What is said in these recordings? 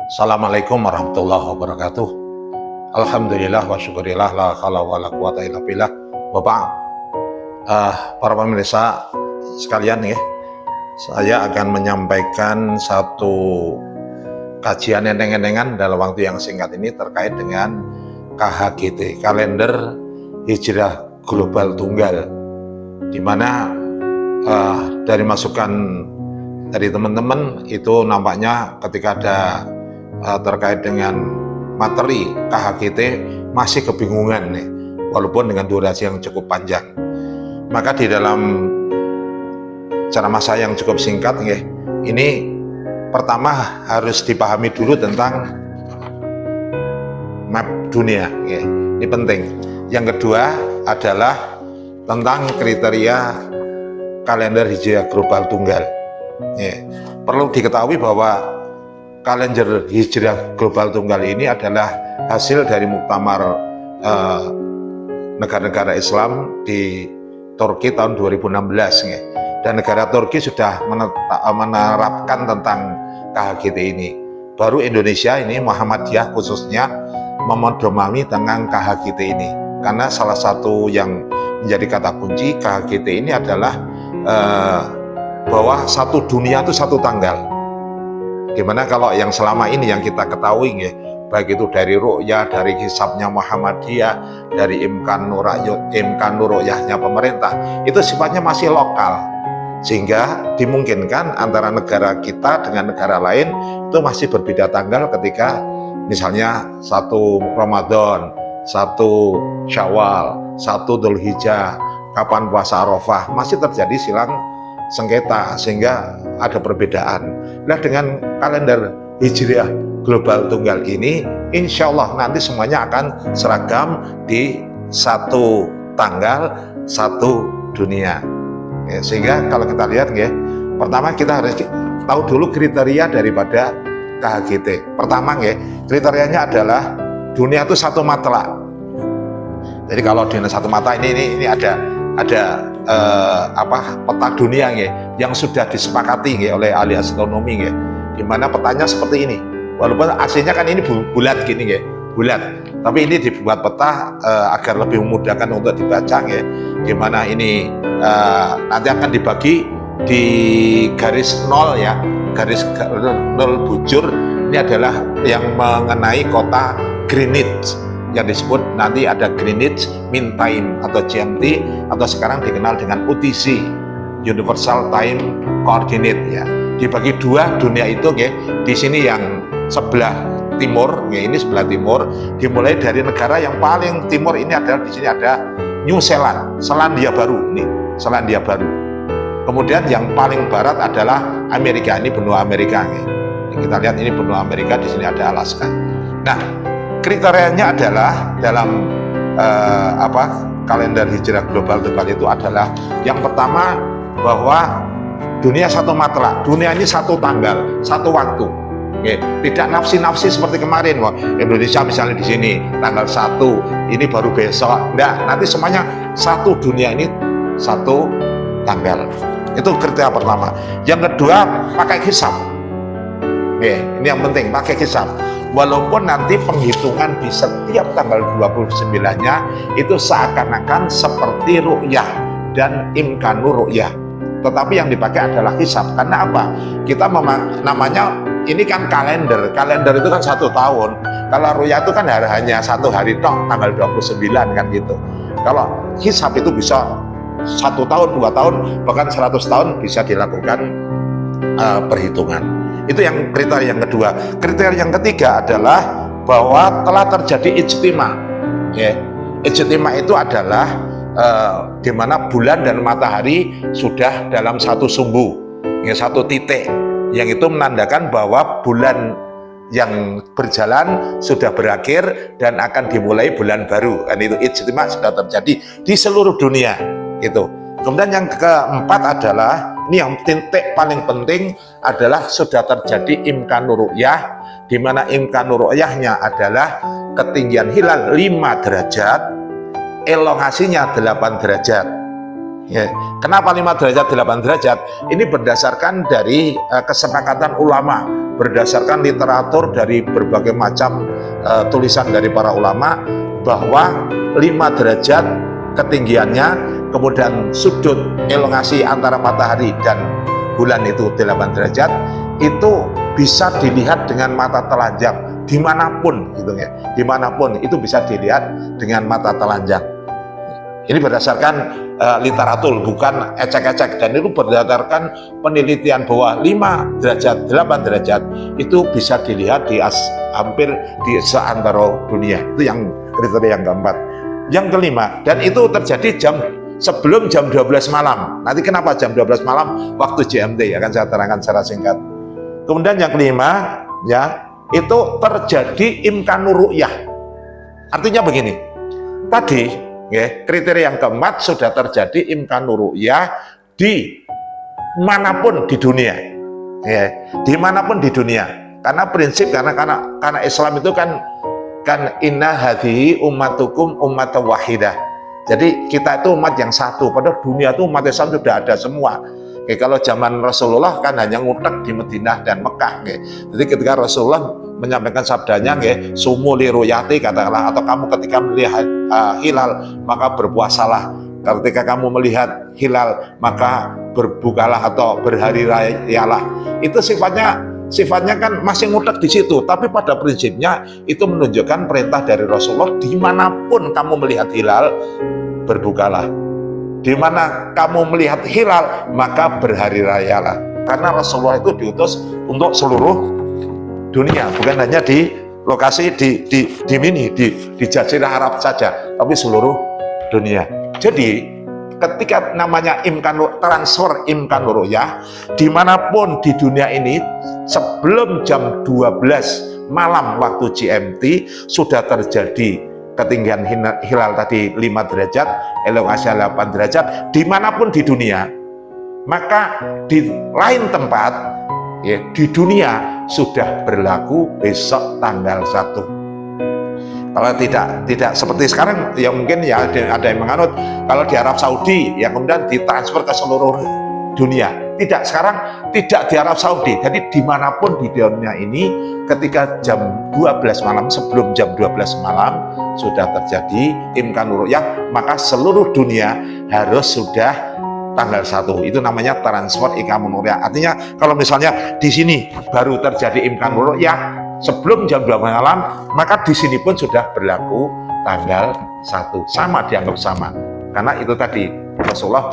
Assalamualaikum warahmatullahi wabarakatuh. Alhamdulillah wa syukurillah la haula wala quwata illa billah. Bapak, para pemirsa sekalian ya, saya akan menyampaikan satu kajian enteng-entengan dalam waktu yang singkat ini terkait dengan KHGT, Kalender Hijrah Global Tunggal, di mana dari masukan dari teman-teman itu nampaknya ketika ada terkait dengan materi KHGT masih kebingungan nih, walaupun dengan durasi yang cukup panjang. Maka di dalam ceramah saya yang cukup singkat nih, ini pertama harus dipahami dulu tentang map dunia, ini penting. Yang kedua adalah tentang kriteria kalender hijriah global tunggal. Perlu diketahui bahwa kalender hijriah global tunggal ini adalah hasil dari muktamar negara-negara Islam di Turki tahun 2016 dan negara Turki sudah menerapkan tentang KHGT ini. Baru Indonesia ini, Muhammadiyah khususnya, memedomani tentang KHGT ini, karena salah satu yang menjadi kata kunci KHGT ini adalah bahwa satu dunia itu satu tanggal. Gimana kalau yang selama ini yang kita ketahui ya, baik itu dari ru'yah, dari hisabnya Muhammadiyah, dari imkan nuru'yahnya pemerintah, itu sifatnya masih lokal, sehingga dimungkinkan antara negara kita dengan negara lain itu masih berbeda tanggal ketika misalnya 1 Ramadan, 1 Syawal, 1 Dzulhijjah, kapan puasa Arafah, masih terjadi silang sengketa sehingga ada perbedaan. Nah, dengan kalender hijriah global tunggal ini, insya Allah nanti semuanya akan seragam di satu tanggal, satu dunia. Ya, sehingga kalau kita lihat ya, pertama kita harus tahu dulu kriteria daripada KHGT. Pertama ya, kriterianya adalah dunia itu satu mata. Jadi kalau dunia satu mata ini ada peta dunia yang sudah disepakati oleh ahli astronomi, di mana petanya seperti ini. Walaupun aslinya kan ini bulat gini bulat, tapi ini dibuat peta agar lebih memudahkan untuk dibaca, di mana ini nanti akan dibagi di garis 0 ya, garis 0 bujur. Ini adalah yang mengenai kota Greenwich, yang disebut nanti ada Greenwich Mean Time atau GMT, atau sekarang dikenal dengan UTC, Universal Time Coordinate ya. Dibagi dua dunia itu di sini yang sebelah timur, ini sebelah timur, dimulai dari negara yang paling timur ini adalah di sini ada New Zealand, Selandia Baru, ini Selandia Baru. Kemudian yang paling barat adalah Amerika, ini benua Amerika. Kita lihat ini benua Amerika, di sini ada Alaska. Nah, kriterianya adalah dalam kalender hijrah global tunggal itu adalah yang pertama bahwa dunia satu matra, dunia ini satu tanggal, satu waktu. Tidak nafsi-nafsi seperti kemarin, wah Indonesia misalnya di sini tanggal 1, ini baru besok. Enggak, nanti semuanya satu dunia ini satu tanggal. Itu kriteria pertama. Yang kedua, pakai hisab. Ini yang penting, pakai hisab. Walaupun nanti penghitungan di setiap tanggal 29-nya itu seakan-akan seperti ru'yah dan imkanur ru'yah, tetapi yang dipakai adalah hisab. Karena apa? Kita namanya ini kan kalender itu kan 1 tahun. Kalau ru'yah itu kan hanya 1 hari tok, tanggal 29 kan gitu. Kalau hisab itu bisa 1 tahun, 2 tahun, bahkan 100 tahun bisa dilakukan perhitungan. Itu yang kriteria yang kedua. Kriteria yang ketiga adalah bahwa telah terjadi ijtima. Ijtima itu adalah di mana bulan dan matahari sudah dalam satu sumbu, satu titik, yang itu menandakan bahwa bulan yang berjalan sudah berakhir dan akan dimulai bulan baru. Dan itu ijtima sudah terjadi di seluruh dunia. Itu. Kemudian yang keempat adalah, ini yang titik paling penting adalah sudah terjadi imkanur ru'yah, di mana imkanur ru'yahnya adalah ketinggian hilal 5 derajat, elongasinya 8 derajat. Kenapa 5 derajat 8 derajat? Ini berdasarkan dari kesepakatan ulama berdasarkan literatur dari berbagai macam tulisan dari para ulama, bahwa 5 derajat ketinggiannya, kemudian sudut elongasi antara matahari dan bulan itu 8 derajat, itu bisa dilihat dengan mata telanjang dimanapun gitu ya, dimanapun itu bisa dilihat dengan mata telanjang. Ini berdasarkan literatur, bukan ecek-ecek, dan itu berdasarkan penelitian bahwa 5 derajat, 8 derajat itu bisa dilihat di hampir di seantero dunia. Itu yang kriteria yang keempat. Yang kelima, dan itu terjadi sebelum jam 12 malam. Nanti kenapa jam 12 malam? Waktu GMT, akan saya terangkan secara singkat. Kemudian yang kelima, ya, itu terjadi imkanur ru'yah. Artinya begini, tadi ya, kriteria yang keempat sudah terjadi imkanur ru'yah di manapun di dunia, ya, dimanapun di dunia. Karena prinsip, karena Islam itu kan inna hadhihi ummatukum ummatan wahidah. Jadi kita itu umat yang satu, padahal dunia itu umat Islam sudah ada semua. Kalau zaman Rasulullah kan hanya ngutek di Madinah dan Mekah. Jadi ketika Rasulullah menyampaikan sabdanya, sumu li ruyati, katakanlah, atau kamu ketika melihat hilal maka berpuasalah, ketika kamu melihat hilal maka berbukalah atau berhari rayalah. Itu sifatnya kan masih ngutek di situ, tapi pada prinsipnya itu menunjukkan perintah dari Rasulullah, dimanapun kamu melihat hilal berbukalah, di mana kamu melihat hilal maka berhari rayalah. Karena Rasulullah itu diutus untuk seluruh dunia, bukan hanya di lokasi di Jazirah Arab saja, tapi seluruh dunia. Jadi ketika namanya transfer imkanur ru'yah, dimanapun di dunia ini sebelum jam 12 malam waktu GMT sudah terjadi ketinggian hilal tadi 5 derajat, elongasi 8 derajat, dimanapun di dunia. Maka di lain tempat ya, di dunia sudah berlaku besok tanggal 1. Kalau tidak seperti sekarang, ya mungkin ya ada yang menganut kalau di Arab Saudi ya kemudian ditransfer ke seluruh dunia. Tidak, sekarang tidak di Arab Saudi. Jadi dimanapun di dunia ini, ketika jam 12 malam, sebelum jam 12 malam sudah terjadi imkanur ru'yah, maka seluruh dunia harus sudah tanggal 1. Itu namanya transfer imkanur ru'yah. Artinya kalau misalnya di sini baru terjadi imkanur ru'yah sebelum jam 12 malam, maka di sini pun sudah berlaku tanggal 1. Sama, dianggap sama. Karena itu tadi Rasulullah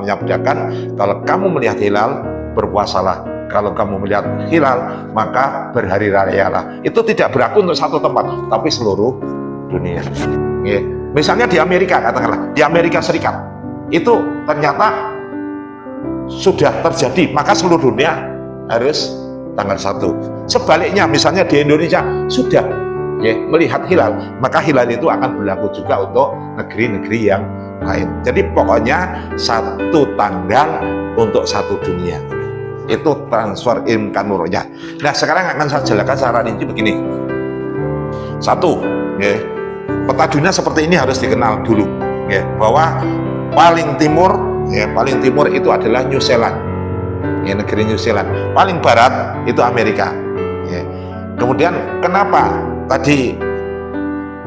menyabdakan, kalau kamu melihat hilal berpuasalah, kalau kamu melihat hilal maka berhari rayalah. Itu tidak berlaku untuk satu tempat, tapi seluruh dunia. Misalnya di Amerika, katakanlah di Amerika Serikat, itu ternyata sudah terjadi, maka seluruh dunia harus tanggal 1. Sebaliknya misalnya di Indonesia sudah melihat hilal, maka hilal itu akan berlaku juga untuk negeri-negeri yang lain. Jadi pokoknya 1 tanggal untuk 1 dunia. Itu transfer imkanur ru'yah. Nah sekarang akan saya jelaskan secara rinci begini. 1, peta dunia seperti ini harus dikenal dulu, bahwa paling timur itu adalah New Zealand, negeri New Zealand. Paling barat itu Amerika. Kemudian kenapa tadi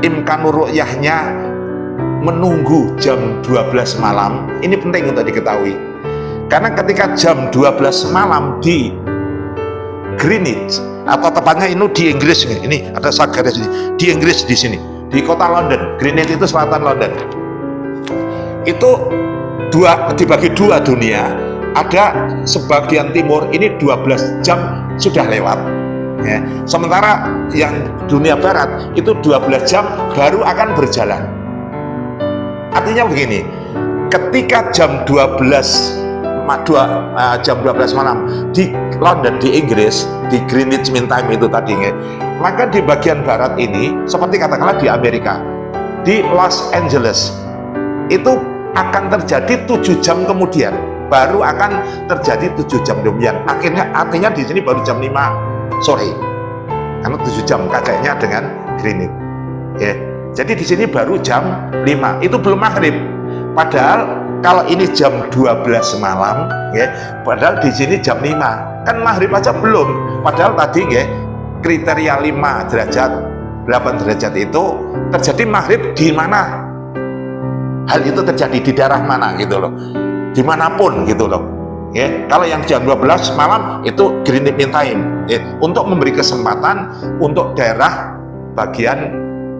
imkanur ru'yahnya menunggu jam 12 malam? Ini penting untuk diketahui, karena ketika jam 12 malam di Greenwich, atau tepatnya ini di Inggris, ini ada garis di Inggris, di sini di kota London. Greenwich itu selatan London. Itu dibagi 2 dunia. Ada sebagian timur ini 12 jam sudah lewat, sementara yang dunia barat itu 12 jam baru akan berjalan. Artinya begini, ketika jam 12 malam di London, di Inggris, di Greenwich Mean Time itu tadi, maka di bagian barat ini seperti katakanlah di Amerika, di Los Angeles itu akan terjadi 7 jam kemudian, baru akan terjadi 7 jam kemudian. Artinya di sini baru jam 5 sore, karena 7 jam kacanya dengan Greenwich. Jadi di sini baru jam 5, itu belum maghrib. Padahal kalau ini jam 12 malam, padahal di sini jam 5, kan maghrib aja belum. Padahal tadi ya kriteria 5 derajat, 8 derajat itu terjadi maghrib di mana? Hal itu terjadi di daerah mana gitu loh, dimanapun gitu loh. Ya, kalau yang jam 12 malam itu green evening time ya, untuk memberi kesempatan untuk daerah bagian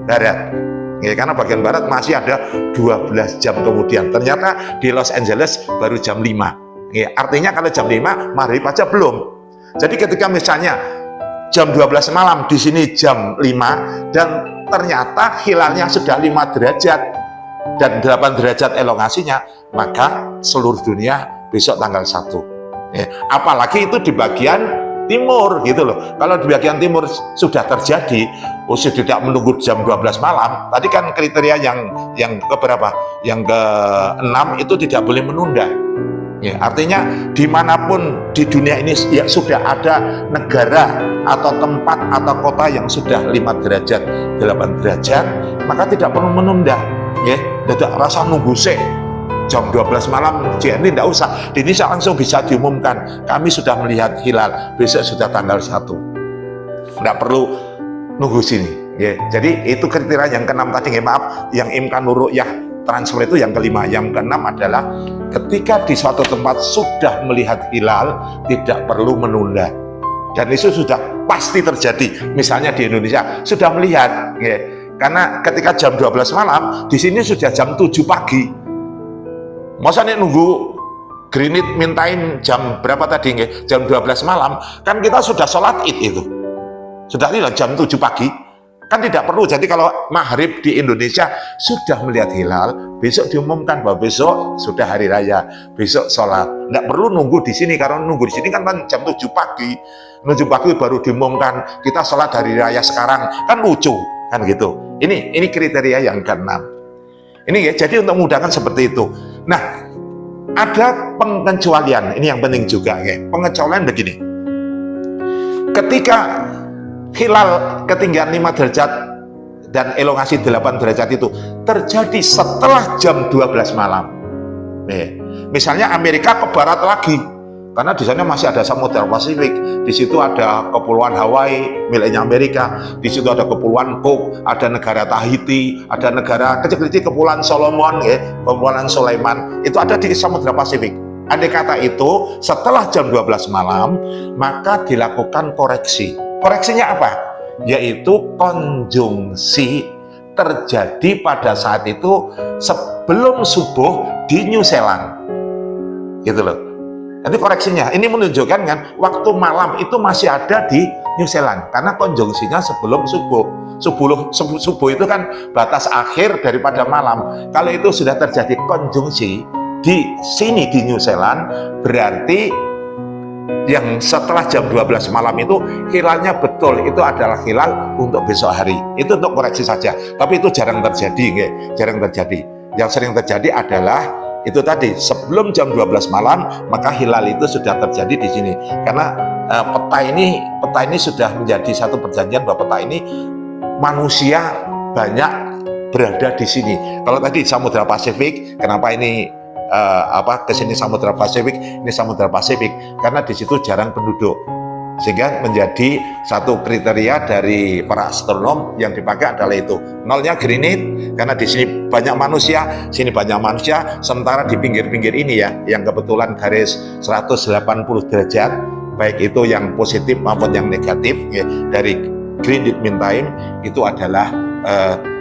barat ya, karena bagian barat masih ada 12 jam kemudian. Ternyata di Los Angeles baru jam 5 ya, artinya kalau jam 5 maghrib aja belum. Jadi ketika misalnya jam 12 malam di sini jam 5 dan ternyata hilalnya sudah 5 derajat dan 8 derajat elongasinya, maka seluruh dunia besok tanggal 1 ya. Apalagi itu di bagian timur gitu loh. Kalau di bagian timur sudah terjadi, sudah tidak menunggu jam 12 malam. Tadi kan kriteria yang keberapa? Yang ke-6 itu tidak boleh menunda ya. Artinya dimanapun di dunia ini ya sudah ada negara atau tempat atau kota yang sudah 5 derajat, 8 derajat, maka tidak perlu menunda ya. Tidak rasa nunggu jam 12 malam GMT tidak usah, di Indonesia langsung bisa diumumkan kami sudah melihat hilal, besok sudah tanggal 1, tidak perlu nunggu sini ya. Jadi itu kriteria yang ke-6 tadi ya, maaf, yang imkanur ru'yah transfer itu yang ke-5. Yang ke-6 adalah ketika di suatu tempat sudah melihat hilal tidak perlu menunda, dan itu sudah pasti terjadi. Misalnya di Indonesia sudah melihat ya, karena ketika jam 12 malam di sini sudah jam 7 pagi. Masa nih nunggu green evening time jam berapa tadi nggih? Jam 12 malam, kan kita sudah sholat id itu. Sudah tidak jam 7 pagi. Kan tidak perlu. Jadi kalau maghrib di Indonesia sudah melihat hilal, besok diumumkan bahwa besok sudah hari raya, besok sholat. Tidak perlu nunggu di sini, karena nunggu di sini kan jam 7 pagi. 7 pagi baru diumumkan kita sholat hari raya sekarang, kan lucu kan gitu. Ini kriteria yang ke-6. Ini ya, jadi untuk memudahkan seperti itu. Nah, ada pengecualian, ini yang penting juga ya. Pengecualian begini. Ketika hilal ketinggian 5 derajat dan elongasi 8 derajat itu terjadi setelah jam 12 malam. Nih, misalnya Amerika ke barat lagi, karena di sana masih ada Samudra Pasifik, di situ ada kepulauan Hawaii miliknya Amerika, di situ ada kepulauan Cook, ada negara Tahiti, ada negara kecil-kecil kepulauan Solomon, ya, kepulauan Sulaiman, itu ada di Samudra Pasifik. Andai kata itu setelah jam 12 malam, maka dilakukan koreksi. Koreksinya apa? Yaitu konjungsi terjadi pada saat itu sebelum subuh di New Zealand, gitu loh. Nanti koreksinya, ini menunjukkan kan waktu malam itu masih ada di New Zealand karena konjungsinya sebelum subuh. Subuh itu kan batas akhir daripada malam. Kalau itu sudah terjadi konjungsi di sini di New Zealand, berarti yang setelah jam 12 malam itu hilalnya betul itu adalah hilal untuk besok hari. Itu untuk koreksi saja. Tapi itu jarang terjadi, nggak? Jarang terjadi. Yang sering terjadi adalah itu tadi, sebelum jam 12 malam maka hilal itu sudah terjadi di sini. Karena peta ini sudah menjadi satu perjanjian bahwa peta ini manusia banyak berada di sini. Kalau tadi Samudra Pasifik, kenapa ini ke sini Samudra Pasifik? Ini Samudra Pasifik karena di situ jarang penduduk. Sehingga menjadi satu kriteria dari para astronom yang dipakai adalah itu. Nolnya granit karena di sini banyak manusia, sini banyak manusia, sementara di pinggir-pinggir ini ya, yang kebetulan garis 180 derajat, baik itu yang positif maupun yang negatif ya, dari green evening time itu adalah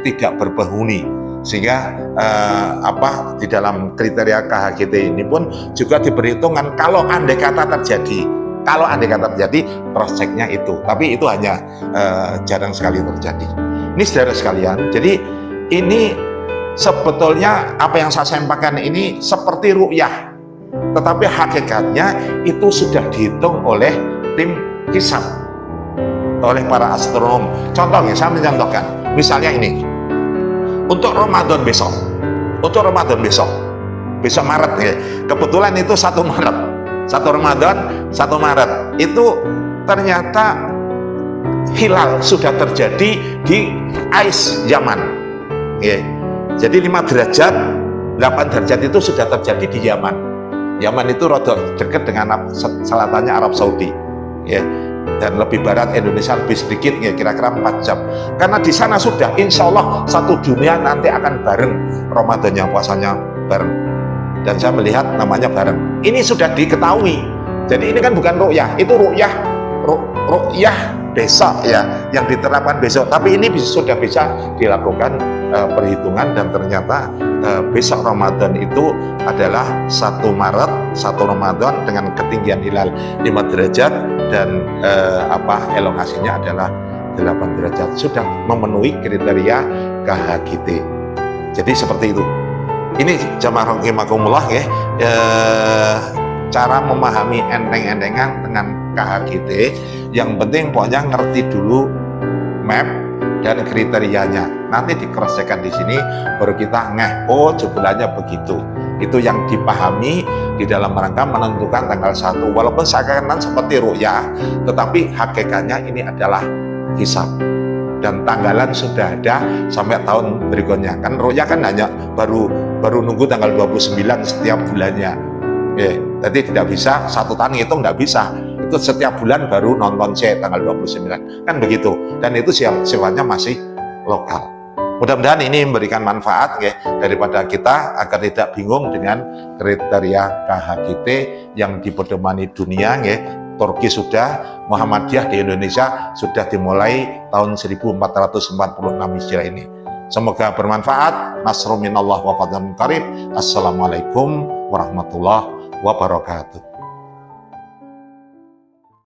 tidak berpenghuni. Sehingga di dalam kriteria KHGT ini pun juga diperhitungkan kalau andai kata terjadi. Kalau andai kata terjadi, cross-check-nya itu. Tapi itu hanya jarang sekali terjadi. Ini saudara sekalian, jadi ini sebetulnya apa yang saya sampaikan ini seperti ru'yah. Tetapi hakikatnya itu sudah dihitung oleh tim hisab, oleh para astronom. Contohnya, saya mencontohkan. Misalnya ini, untuk Ramadan besok. Besok Maret ya. Kebetulan itu 1 Maret. 1 Ramadan, 1 Maret itu ternyata hilal sudah terjadi di Ais, Yaman ya. Jadi 5 derajat, 8 derajat itu sudah terjadi di Yaman. Yaman itu rada dekat dengan selatannya Arab Saudi ya. dan lebih barat Indonesia lebih sedikit ya, kira-kira 4 jam. Karena di sana sudah insya Allah satu dunia nanti akan bareng Ramadannya, puasanya bareng. Dan saya melihat namanya bareng. Ini sudah diketahui. Jadi ini kan bukan ru'yah, itu ru'yah besok ya, yang diterapkan besok. Tapi ini sudah bisa dilakukan perhitungan, dan ternyata besok Ramadan itu adalah 1 Maret, 1 Ramadan dengan ketinggian hilal 5 derajat dan elongasinya adalah 8 derajat. Sudah memenuhi kriteria KHGT. Jadi seperti itu. Ini jamaah rahimakumullah ya, cara memahami enteng-entengan dengan KHGT. Yang penting pokoknya ngerti dulu map dan kriterianya. Nanti dikerjakan di sini baru kita oh jumlahnya begitu. Itu yang dipahami di dalam rangka menentukan tanggal 1. Walaupun seakan-akan seperti ru'yah, tetapi hakikatnya ini adalah hisab. Dan tanggalan sudah ada sampai tahun berikutnya. Kan ru'yah kan hanya baru nunggu tanggal 29 setiap bulannya. Jadi tidak bisa 1 tahun itu nggak bisa. Itu setiap bulan baru nonton tanggal 29. Kan begitu. Dan itu sifatnya masih lokal. Mudah-mudahan ini memberikan manfaat ya, daripada kita agar tidak bingung dengan kriteria KHGT yang dipedomani dunia ya. Turki sudah, Muhammadiyah di Indonesia sudah dimulai tahun 1446 Hijriah ini. Semoga bermanfaat. Nasrun minallah wa fadlun qarib. Assalamualaikum warahmatullahi wabarakatuh.